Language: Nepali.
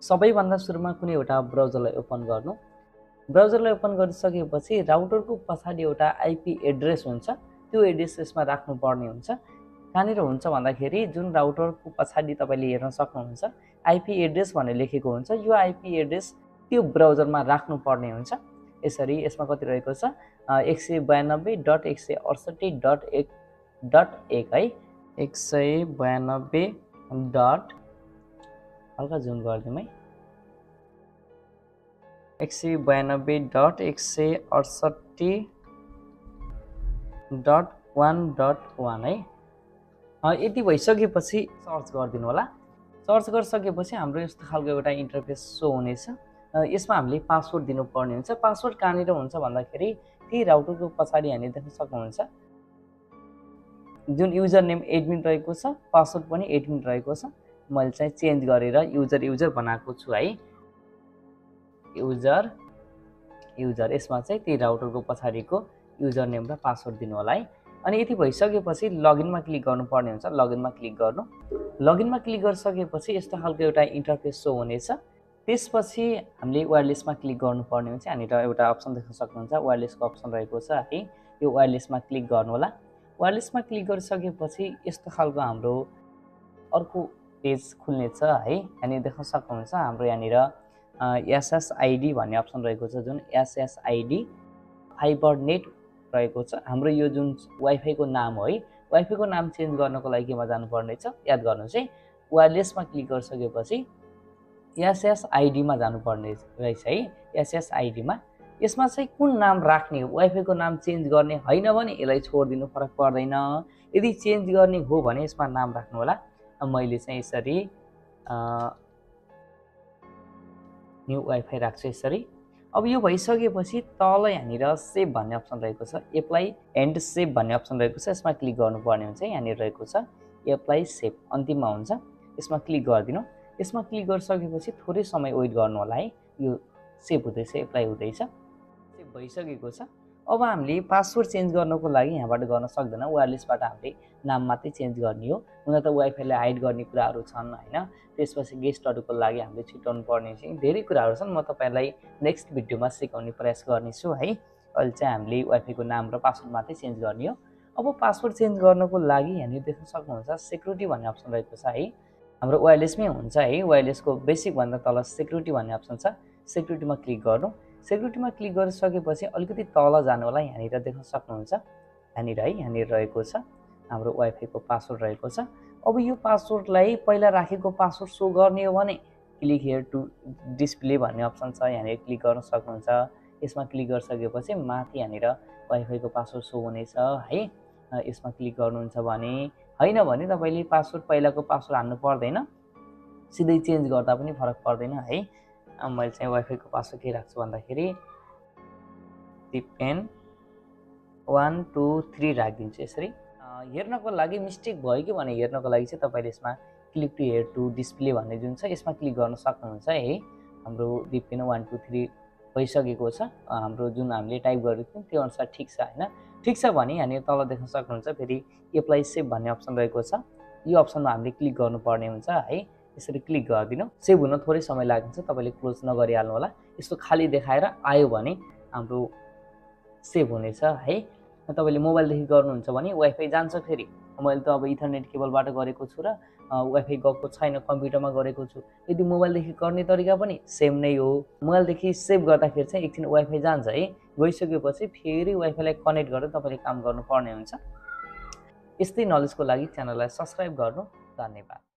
सबैभन्दा सुरुमा कुनै एउटा ब्राउजरलाई ओपन गर्नु। ब्राउजरलाई ओपन गरिसकेपछि राउटरको पछाडि एउटा आइपी एड्रेस हुन्छ, त्यो एड्रेस यसमा राख्नुपर्ने हुन्छ। कहाँनिर हुन्छ भन्दाखेरि जुन राउटरको पछाडि तपाईँले हेर्न सक्नुहुन्छ आइपी एड्रेस भनेर लेखेको हुन्छ, यो आइपी एड्रेस त्यो ब्राउजरमा राख्नुपर्ने हुन्छ। यसरी यसमा कति रहेको छ 192.168.1.1 है, 192. हल्का जुम गरिदिउँ है, 192.168.1.1 है। यति भइसकेपछि सर्च गरिदिनु होला। सर्च गरिसकेपछि हाम्रो यस्तो खालको एउटा इन्टरफेस सो हुनेछ। यसमा हामीले पासवर्ड दिनुपर्ने हुन्छ। पासवर्ड कहाँनिर हुन्छ भन्दाखेरि त्यही राउटरको पछाडि हामी देख्न सक्नुहुन्छ जुन युजर नेम एडमिन रहेको छ, पासवर्ड पनि एडमिन रहेको छ। मैले चाहिँ चेन्ज गरेर युजर बनाएको छु है, युजर यसमा चाहिँ त्यही राउटरको पछाडिको युजर नेम र पासवर्ड दिनु होला है। अनि यति भइसकेपछि लगइनमा क्लिक गर्नुपर्ने हुन्छ। लगइनमा क्लिक गर्नु। लगइनमा क्लिक गरिसकेपछि यस्तो खालको एउटा इन्टरफेस सो हुनेछ। त्यसपछि हामीले वायरलेसमा क्लिक गर्नुपर्ने हुन्छ। यहाँनिर एउटा अप्सन देख्न सक्नुहुन्छ, वायरलेसको अप्सन रहेको छ है, यो वायरलेसमा क्लिक गर्नु होला। वायरलेसमा क्लिक गरिसकेपछि यस्तो खालको हाम्रो अर्को पेज खुल्नेछ है। यहाँनिर देख्न सक्नुहुन्छ हाम्रो यहाँनिर एसएसआइडी भन्ने अप्सन रहेको छ, जुन एसएसआइडी फाइबर नेट रहेको छ। हाम्रो यो जुन वाइफाईको नाम हो है, वाइफाईको नाम चेन्ज गर्नको लागि केमा जानुपर्ने छ याद गर्नुहोस् है। वायरलेसमा क्लिक गरिसकेपछि एसएसआइडीमा जानुपर्ने रहेछ है, एसएसआइडीमा। यसमा चाहिँ कुन नाम राख्ने हो, वाइफाईको नाम चेन्ज गर्ने होइन भने यसलाई छोडिदिनु, फरक पर्दैन। यदि चेन्ज गर्ने हो भने यसमा नाम राख्नु होला। मैले चाहिँ यसरी न्यू वाइफाई राख्छु यसरी। अब यो भइसकेपछि तल यहाँनिर सेभ भन्ने अप्सन रहेको छ, एप्लाई एन्ड सेभ भन्ने अप्सन रहेको छ, यसमा क्लिक गर्नुपर्ने हुन्छ। यहाँनिर रहेको छ एप्लाई सेभ, अन्तिममा हुन्छ, यसमा क्लिक गरिदिनु। यसमा क्लिक गरिसकेपछि थोरै समय वेट गर्नु होला है, यो सेभ हुँदैछ, एप्लाई हुँदैछ, सेभ भइसकेको छ। अब हामीले पासवर्ड चेन्ज गर्नको लागि यहाँबाट गर्न सक्दैन, वायरलेसबाट हामीले नाम मात्रै चेन्ज गर्ने हो। हुन त वाइफाईलाई हाइड गर्ने कुराहरू छन् होइन, त्यसपछि गेस्टहरूको लागि हामीले छुट्याउनु पर्ने चाहिँ धेरै कुराहरू छन्। म तपाईँलाई नेक्स्ट भिडियोमा सिकाउने प्रयास गर्नेछु है। अहिले चाहिँ हामीले वाइफाईको नाम र पासवर्ड मात्रै चेन्ज गर्ने हो। अब पासवर्ड चेन्ज गर्नको लागि यहाँनिर देख्न सक्नुहुन्छ सेक्युरिटी भन्ने अप्सन रहेको छ है, हाम्रो वायरलेसमै हुन्छ है। वायरलेसको बेसिकभन्दा तल सेक्युरिटी भन्ने अप्सन छ, सेक्युरिटीमा क्लिक गर्नु। सेक्युरिटीमा क्लिक गरिसकेपछि अलिकति तल जानु होला, यहाँनिर देख्न सक्नुहुन्छ यहाँनिर है, यहाँनिर रहेको छ हाम्रो वाइफाईको पासवर्ड रहेको छ। अब यो पासवर्डलाई पहिला राखेको पासवर्ड सो गर्ने हो भने क्लिक हियर टु डिस्प्ले भन्ने अप्सन छ, यहाँनिर क्लिक गर्न सक्नुहुन्छ। यसमा क्लिक गरिसकेपछि माथि यहाँनिर वाइफाईको पासवर्ड सो हुनेछ है, यसमा क्लिक गर्नुहुन्छ भने। होइन भने तपाईँले पासवर्ड पहिलाको पासवर्ड हान्नु पर्दैन, सिधै चेन्ज गर्दा पनि फरक पर्दैन है। मैले चाहिँ वाइफाईको पासवर्ड के राख्छु भन्दाखेरि डिपेन 123 राखिदिन्छु यसरी। हेर्नको लागि मिस्टेक भयो कि भने हेर्नको लागि चाहिँ तपाईँले यसमा click to here to display भन्ने जुन छ यसमा क्लिक गर्न सक्नुहुन्छ है। हाम्रो डिपेन 123 भइसकेको छ, हाम्रो जुन हामीले टाइप गरेको थियौँ त्यो अनुसार ठिक छ होइन। ठिक छ भने यहाँनिर तल देख्न सक्नुहुन्छ फेरि एप्लाई सेभ भन्ने अप्सन रहेको छ, यो अप्सनमा हामीले क्लिक गर्नुपर्ने हुन्छ है। यसरी क्लिक गरिदिनु। सेभ हुन थोरै समय लाग्छ, तपाईँले क्लोज नगरिहाल्नु होला। यस्तो खाली देखाएर आयो भने हाम्रो सेभ हुनेछ है। तपाईँले मोबाइलदेखि गर्नुहुन्छ भने वाइफाई जान्छ फेरि। मैले त अब इथरनेट केबलबाट गरेको छु र वाइफाई गएको छैन, कम्प्युटरमा गरेको छु। यदि मोबाइलदेखि गर्ने तरिका पनि सेम नै हो। मोबाइलदेखि सेभ गर्दाखेरि चाहिँ एकछिन वाइफाई जान्छ है, गइसकेपछि फेरि वाइफाईलाई कनेक्ट गरेर तपाईँले काम गर्नुपर्ने हुन्छ। यस्तै नलेजको लागि च्यानललाई सब्सक्राइब गर्नु। धन्यवाद।